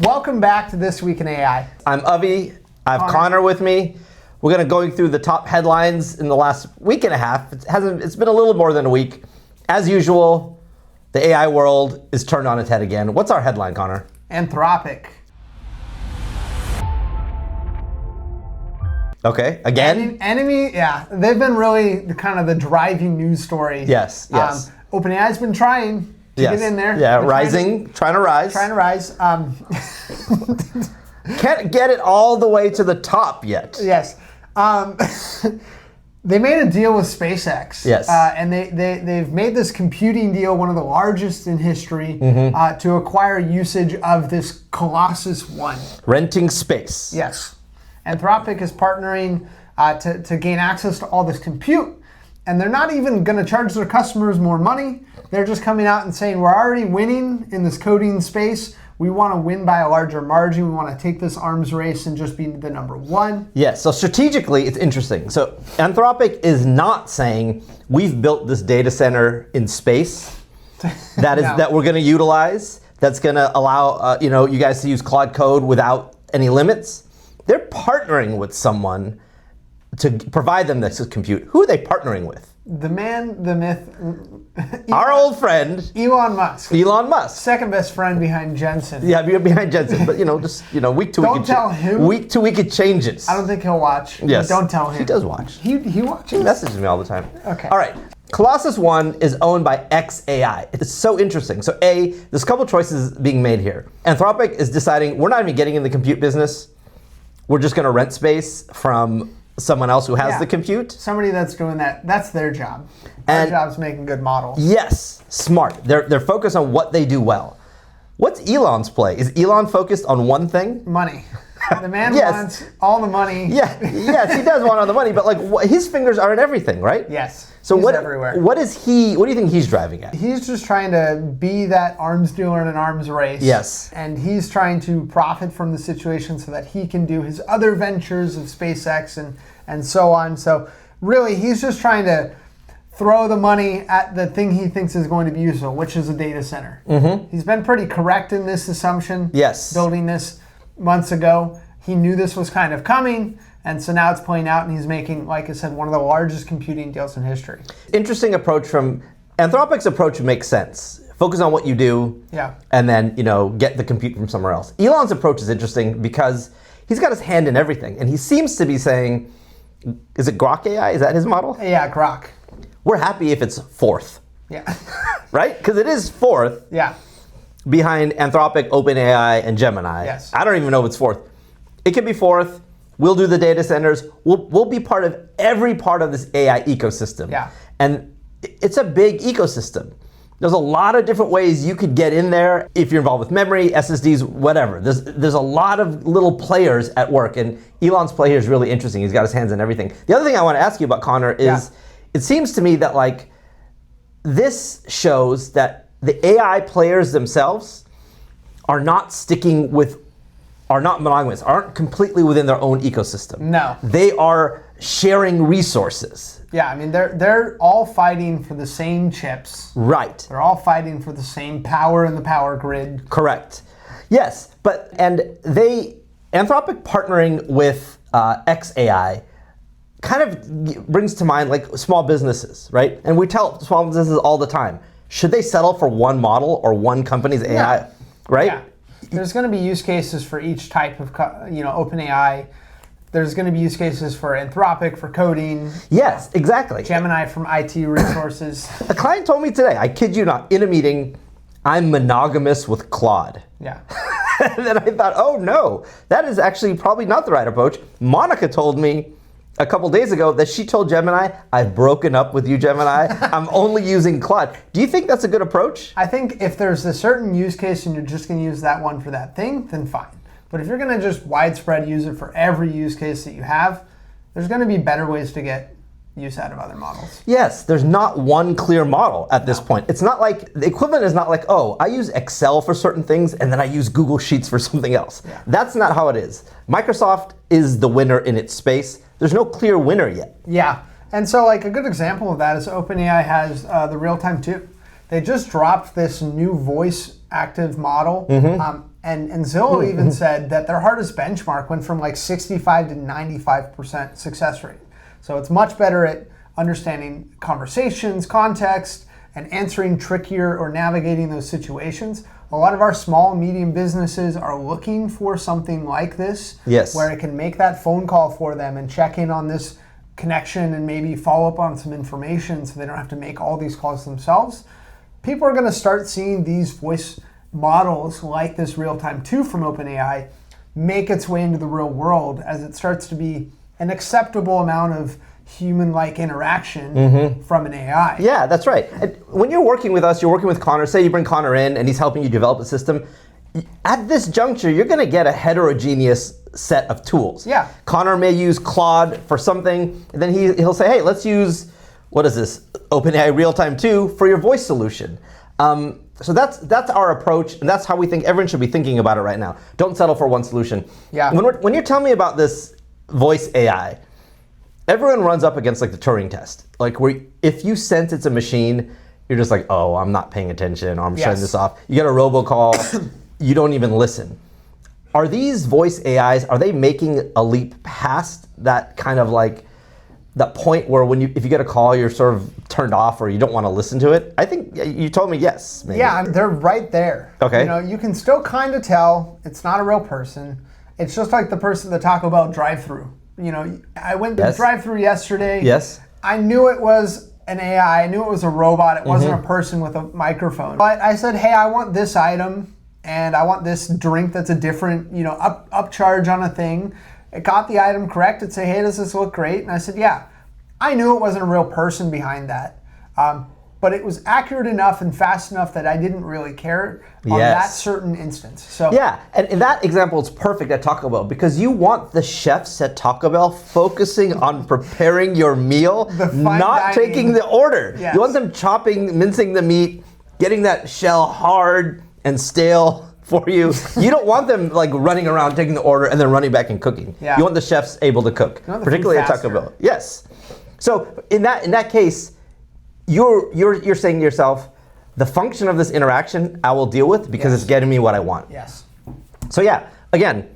Welcome back to This Week in AI. I'm Avi. I have Connor with me. We're going to go through the top headlines in the last week and a half. It's been a little more than a week. As usual, the AI world is turned on its head again. What's our headline, Connor? Anthropic. Okay, again? Enemy, yeah. They've been really kind of the driving news story. Yes. OpenAI's been trying to get in there. Yeah, trying to rise. Trying to rise. Can't get it all the way to the top yet. Yes. They made a deal with SpaceX. Yes. And they've made this computing deal, one of the largest in history, to acquire usage of this Colossus One. Renting space. Yes. Anthropic is partnering to gain access to all this compute. And they're not even going to charge their customers more money. They're just coming out and saying, we're already winning in this coding space. We want to win by a larger margin. We want to take this arms race and just be the number one. Yes, so strategically, it's interesting. So Anthropic is not saying we've built this data center in space that we're going to utilize, that's going to allow you guys to use Claude code without any limits. They're partnering with someone to provide them this compute. Who are they partnering with? The man, the myth. Our old friend. Elon Musk. Elon Musk. Second best friend behind Jensen. Yeah, behind Jensen. But week to week. Don't tell him. Week to week it changes. I don't think he'll watch. Yes. Don't tell him. He does watch. He watches. He messages me all the time. Okay. All right. Colossus One is owned by XAI. It's so interesting. So there's a couple choices being made here. Anthropic is deciding we're not even getting in the compute business. We're just going to rent space from someone else who has the compute. Somebody that's doing that. That's their job. Our job's making good models. Yes, smart. They're focused on what they do well. What's Elon's play? Is Elon focused on one thing? Money. The man wants all the money. Yes, he does want all the money, but his fingers are in everything, right? Yes. So he's everywhere. What do you think he's driving at? He's just trying to be that arms dealer in an arms race. Yes. And he's trying to profit from the situation so that he can do his other ventures of SpaceX and so on. So really, he's just trying to throw the money at the thing he thinks is going to be useful, which is a data center. Mm-hmm. He's been pretty correct in this assumption. Yes. Building this months ago. He knew this was kind of coming. And so now it's playing out, and he's making, like I said, one of the largest computing deals in history. Interesting approach from Anthropic's approach makes sense. Focus on what you do, and then get the compute from somewhere else. Elon's approach is interesting because he's got his hand in everything, and he seems to be saying, is it Grok AI? Is that his model? Yeah, Grok. We're happy if it's fourth. Yeah. Right? Because it is fourth. Yeah. Behind Anthropic, OpenAI, and Gemini. Yes. I don't even know if it's fourth. It could be fourth. We'll do the data centers. We'll be part of every part of this AI ecosystem. Yeah. And it's a big ecosystem. There's a lot of different ways you could get in there if you're involved with memory, SSDs, whatever. There's a lot of little players at work, and Elon's play here is really interesting. He's got his hands in everything. The other thing I want to ask you about, Connor, is it seems to me that this shows that the AI players themselves are not monogamous, aren't completely within their own ecosystem. No. They are sharing resources. Yeah, I mean, they're all fighting for the same chips. Right. They're all fighting for the same power in the power grid. Correct. Yes, Anthropic partnering with XAI kind of brings to mind small businesses, right? And we tell small businesses all the time, should they settle for one model or one company's AI, right? Yeah. There's going to be use cases for each type of, OpenAI. There's going to be use cases for Anthropic, for coding. Yes, exactly. Gemini from IT resources. A client told me today, I kid you not, in a meeting, I'm monogamous with Claude. Yeah. And then I thought, oh no, that is actually probably not the right approach. Monica told me a couple days ago that she told Gemini, I've broken up with you, Gemini. I'm only using Claude. Do you think that's a good approach? I think if there's a certain use case and you're just going to use that one for that thing, then fine. But if you're going to just widespread use it for every use case that you have, there's going to be better ways to get use out of other models. Yes, there's not one clear model at this point. It's not like, the equivalent is not like, oh, I use Excel for certain things and then I use Google Sheets for something else. Yeah. That's not how it is. Microsoft is the winner in its space. There's no clear winner yet. Yeah, and so a good example of that is OpenAI has the real-time 2. They just dropped this new voice active model, And Zillow even said that their hardest benchmark went from like 65 to 95% success rate. So it's much better at understanding conversations, context, and answering trickier or navigating those situations. A lot of our small and medium businesses are looking for something like this, yes, where it can make that phone call for them and check in on this connection and maybe follow up on some information so they don't have to make all these calls themselves. People are going to start seeing these voice models like this Real-Time 2 from OpenAI make its way into the real world as it starts to be an acceptable amount of human-like interaction from an AI. Yeah, that's right. And when you're working with us, you're working with Connor. Say you bring Connor in and he's helping you develop a system. At this juncture, you're going to get a heterogeneous set of tools. Yeah. Connor may use Claude for something, and then he'll say, hey, let's use, what is this, OpenAI Real-Time 2 for your voice solution. So that's our approach, and that's how we think everyone should be thinking about it right now. Don't settle for one solution. Yeah. When you're telling me about this voice AI, everyone runs up against like the Turing test. Like where if you sense it's a machine, you're just like, oh, I'm not paying attention, or I'm shutting this off. You get a robocall, you don't even listen. Are these voice AIs, are they making a leap past that kind of like, that point where if you get a call, you're sort of turned off or you don't want to listen to it? I think you told me yes. Maybe. Yeah, they're right there. Okay. You know, you can still kind of tell it's not a real person. It's just like the person at the Taco Bell drive-thru. You know, I went to the drive-thru yesterday. Yes. I knew it was an AI. I knew it was a robot. It wasn't a person with a microphone. But I said, hey, I want this item and I want this drink that's a different, you know, upcharge on a thing. It got the item correct. It'd say, hey, does this look great? And I said, yeah. I knew it wasn't a real person behind that. But it was accurate enough and fast enough that I didn't really care on that certain instance. So yeah, and in that example, it's perfect at Taco Bell because you want the chefs at Taco Bell focusing on preparing your meal, not taking the order. Yes. You want them mincing the meat, getting that shell hard and stale for you. You don't want them like running around taking the order and then running back and cooking. Yeah. You want the chefs able to cook, particularly at Taco Bell. Yes. So in that case, you're saying to yourself, the function of this interaction I will deal with because it's getting me what I want. Yes. So yeah, again,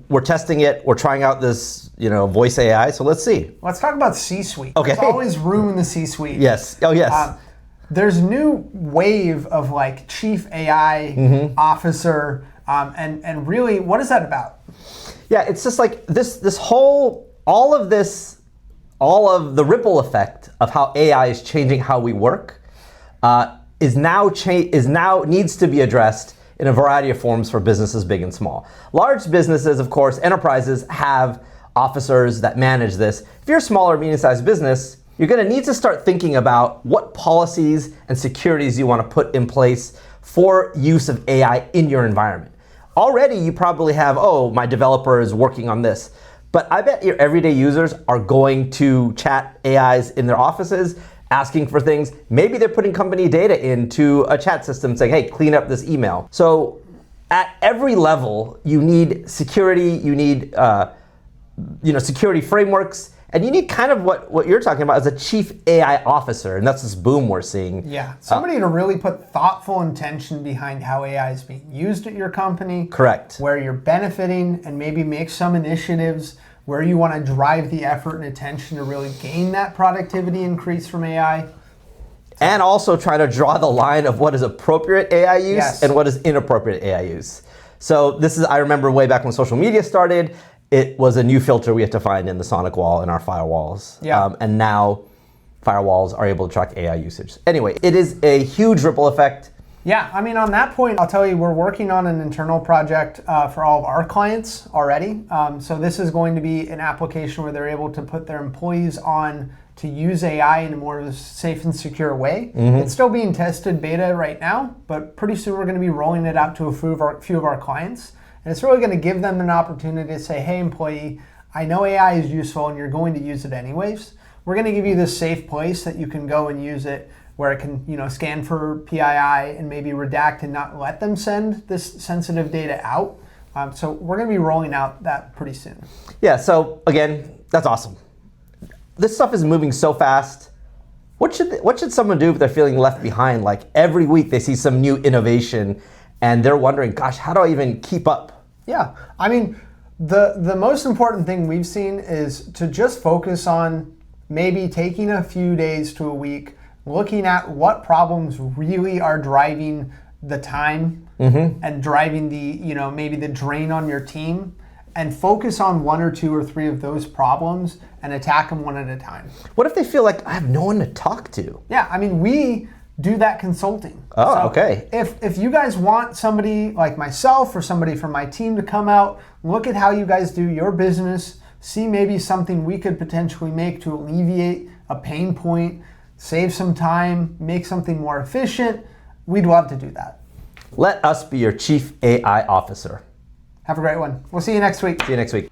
we're testing it. We're trying out this, voice AI. So let's see. Let's talk about C-suite. Okay. There's always room in the C-suite. Yes. Oh yes. There's a new wave of like chief AI officer, and really, what is that about? Yeah, it's just like this whole all of the ripple effect of how AI is changing how we work is now needs to be addressed in a variety of forms for businesses big and small. Large businesses, of course, enterprises have officers that manage this. If you're a smaller, medium-sized business, you're going to need to start thinking about what policies and securities you want to put in place for use of AI in your environment. Already, you probably have, my developer is working on this. But I bet your everyday users are going to chat AIs in their offices, asking for things. Maybe they're putting company data into a chat system saying, hey, clean up this email. So at every level, you need security, you need security frameworks, and you need kind of what you're talking about as a chief AI officer, and that's this boom we're seeing. Yeah, somebody to really put thoughtful intention behind how AI is being used at your company. Correct. Where you're benefiting and maybe make some initiatives where you want to drive the effort and attention to really gain that productivity increase from AI. And also try to draw the line of what is appropriate AI use and what is inappropriate AI use. So I remember way back when social media started, it was a new filter we had to find in the sonic wall in our firewalls. Yeah. And now firewalls are able to track AI usage. Anyway, it is a huge ripple effect. Yeah, I mean, on that point, I'll tell you, we're working on an internal project for all of our clients already. So this is going to be an application where they're able to put their employees on to use AI in a more safe and secure way. It's still being tested beta right now, but pretty soon we're going to be rolling it out to a few of our clients. And it's really going to give them an opportunity to say, hey, employee, I know AI is useful and you're going to use it anyways. We're going to give you this safe place that you can go and use it where it can, scan for PII and maybe redact and not let them send this sensitive data out. So we're going to be rolling out that pretty soon. Yeah, so again, that's awesome. This stuff is moving so fast. What should someone do if they're feeling left behind? Like every week they see some new innovation and they're wondering, gosh, how do I even keep up? Yeah, I mean, the most important thing we've seen is to just focus on maybe taking a few days to a week, looking at what problems really are driving the time and driving the, maybe the drain on your team, and focus on 1 or 2 or 3 of those problems and attack them one at a time. What if they feel like I have no one to talk to? Yeah, I mean, we do that consulting. Oh, okay. If you guys want somebody like myself or somebody from my team to come out, look at how you guys do your business, see maybe something we could potentially make to alleviate a pain point, save some time, make something more efficient, we'd love to do that. Let us be your chief AI officer. Have a great one. We'll see you next week. See you next week.